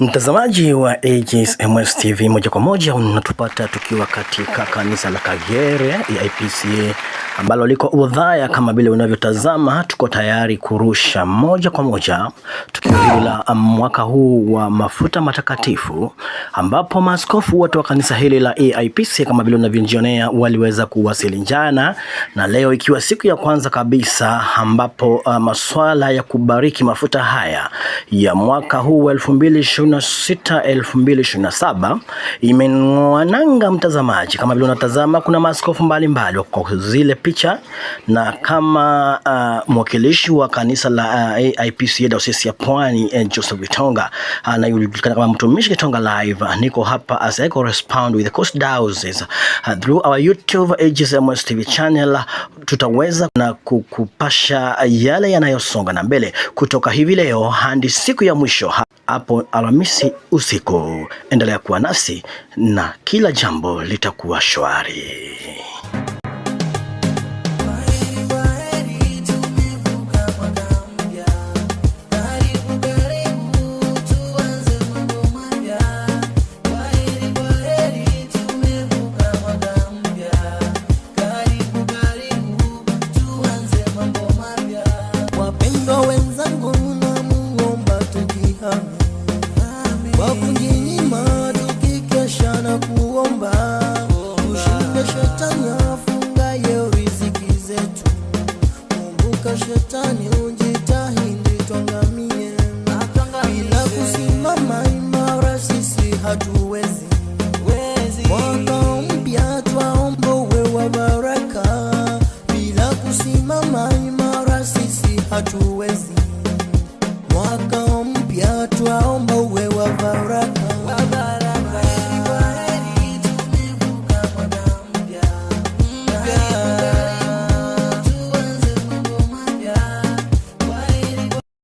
Mtazamaji wa Aegis MS TV, moja kwa moja unatupata tukiwa katika kanisa la Kagere EIPCA ambalo liko Udhaya. Kama vile unavyotazama, tuko tayari kurusha moja kwa moja tukio hili la mwaka huu wa mafuta matakatifu, ambapo maaskofu wote wa kanisa hili la EIPCA kama vile unavyojionea waliweza kuwasili jana, na leo ikiwa siku ya kwanza kabisa ambapo masuala ya kubariki mafuta haya ya mwaka huu wa 2026-2027 imeng'oananga. Mtazamaji, kama vile unatazama, kuna maaskofu mbalimbali kwa zile picha, na kama mwakilishi wa kanisa la EIPCA Diocese ya Pwani Joseph Gitonga anajulikana kama mtumishi Gitonga Live, niko hapa as I correspond with the Coast Diocese through our YouTube Aegis MS TV channel. Tutaweza na kukupasha yale yanayosonga na mbele kutoka hivi leo hadi siku ya mwisho hapo Alhamisi usiku. Endelea kuwa nasi na kila jambo litakuwa shwari. Shetani ujitahidi tuangamie, bila kusimama imara sisi hatuwezi. Mwaka mpya twaomba uwe wa baraka, bila kusimama imara sisi hatuwezi. Mwaka mpya twaomba uwe wa baraka.